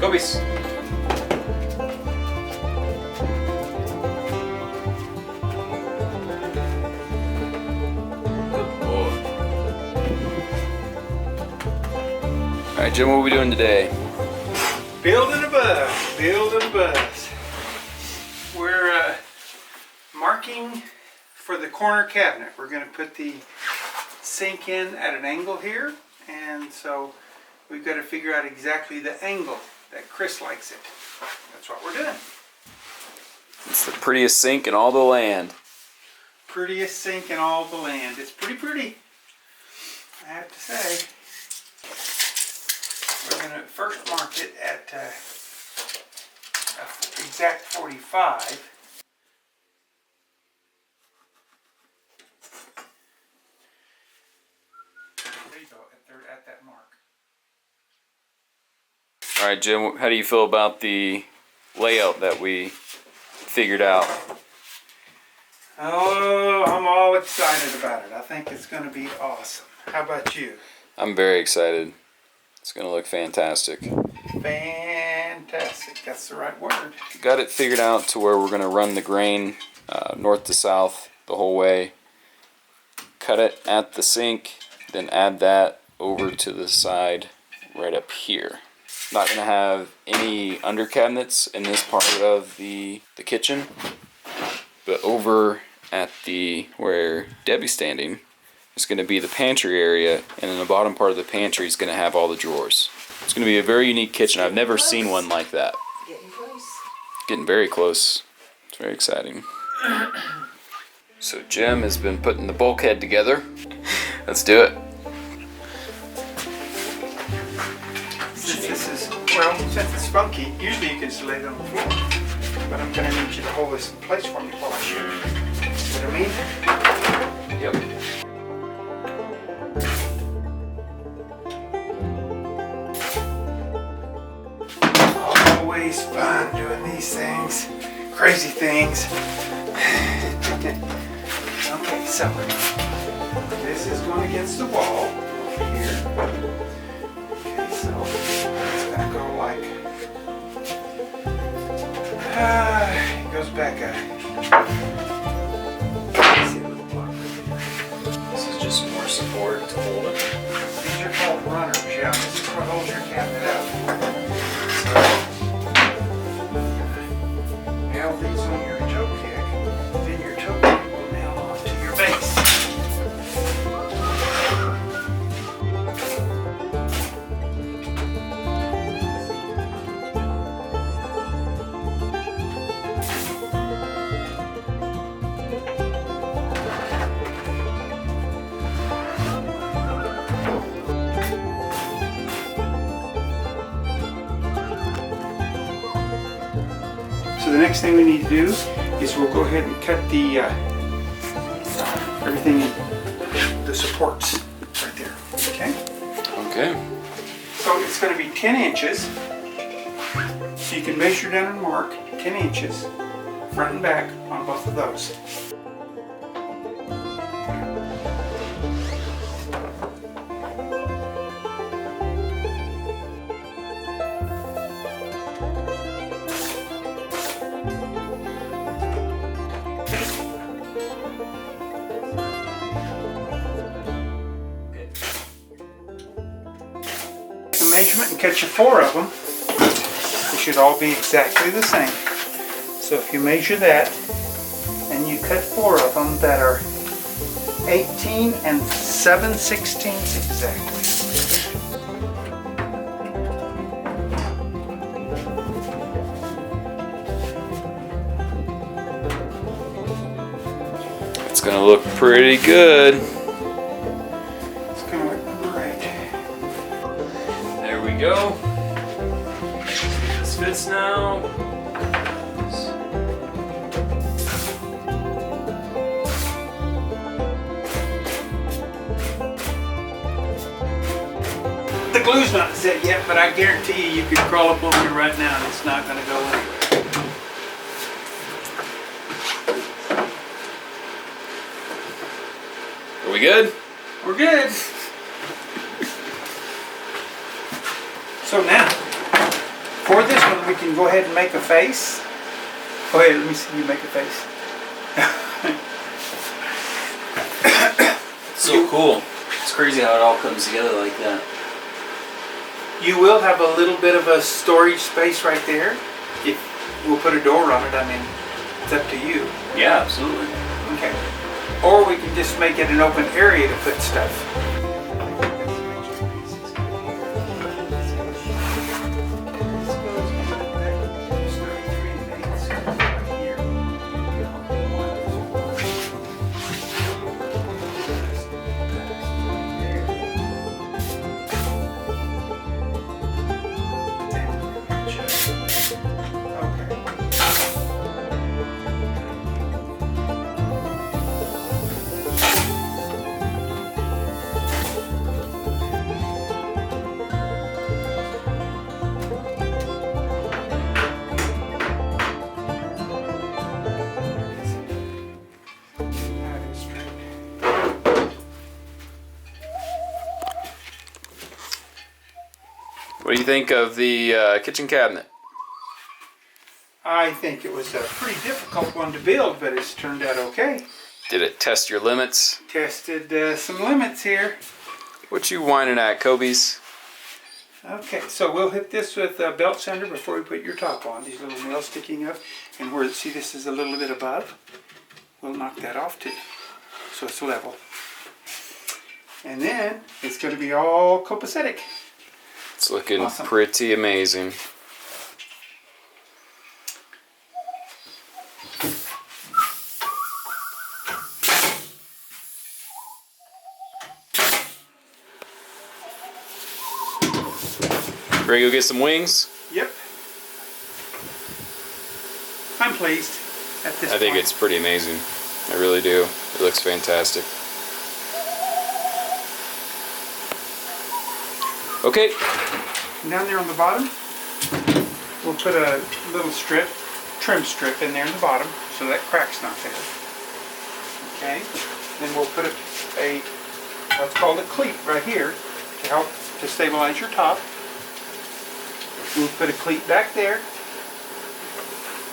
Goobies. Good boy. Alright, Jim, what are we doing today? Building a bus, building a bus. We're marking for the corner cabinet. We're going to put the sink in at an angle here, and so we've got to figure out exactly the angle that Chris likes it. That's what we're doing. It's the prettiest sink in all the land. Prettiest sink in all the land. It's pretty pretty, I have to say. We're going to first mark it at exact 45. There you go, at that mark. Alright, Jim, how do you feel about the layout that we figured out? Oh, I'm all excited about it. I think it's going to be awesome. How about you? I'm very excited. It's going to look fantastic. Fantastic. That's the right word. Got it figured out to where we're going to run the grain north to south the whole way. Cut it at the sink, then add that over to the side right up here. Not going to have any under cabinets in this part of the kitchen, but over at the where Debbie's standing is going to be the pantry area, and in the bottom part of the pantry is going to have all the drawers. It's going to be a very unique kitchen. I've never seen one like that. Getting close. Getting very close. It's very exciting. So Jim has been putting the bulkhead together. Let's do it. Since it's funky, usually you can just lay it on the floor. But I'm going to need you to hold this in place for me while I shoot. See what I mean? Yep. always fun doing these things, crazy things. Okay, so this is going against the wall over here. Okay, so it's going to go like, it goes back up. This is just more support to hold it. These are called runners, yeah. This is what holds your cabinet up. Nail these on your toe kick, then your toe kick will nail onto your base. So the next thing we need to do is we'll go ahead and cut the everything, the supports right there. Okay. Okay. So it's going to be 10 inches. So you can measure down and mark 10 inches, front and back on both of those. Measurement and cut you 4 of them. They should all be exactly the same. So if you measure that and you cut 4 of them that are 18 and 7/16 exactly. It's gonna look pretty good. It's gonna look great. There we go. This fits now. The glue's not set yet, but I guarantee you could crawl up over here right now and it's not gonna go anywhere. Are we good? We're good. So now, for this one, we can go ahead and make a face. Go ahead, let me see you make a face. It's so cool. It's crazy how it all comes together like that. You will have a little bit of a storage space right there. If we'll put a door on it, I mean, it's up to you. Yeah, absolutely. Okay. Or we can just make it an open area to put stuff. What do you think of the kitchen cabinet? I think it was a pretty difficult one to build, but it's turned out okay. Did it test your limits? Tested some limits here. What you whining at, Kobe's? Okay, so we'll hit this with a belt sander before we put your top on. These little nails sticking up, and where, see, this is a little bit above. We'll knock that off too, so it's level. And then it's going to be all copacetic. It's looking Awesome. pretty amazing. Ready to go get some wings? Yep. I'm pleased at this I think point. it's pretty amazing. I really do. It looks fantastic. Okay. Down there on the bottom, we'll put a little strip, trim strip in there in the bottom so that crack's not there. Okay, then we'll put a what's called a cleat right here to help to stabilize your top. We'll put a cleat back there,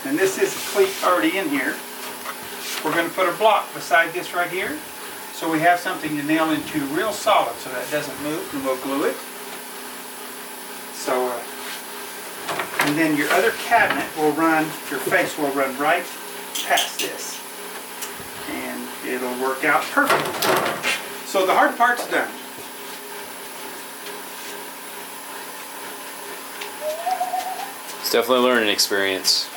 and this is a cleat already in here. We're going to put a block beside this right here, so we have something to nail into real solid so that it doesn't move, and we'll glue it. So, and then your other cabinet will run, your face will run right past this, and it'll work out perfect. So the hard part's done. It's definitely a learning experience.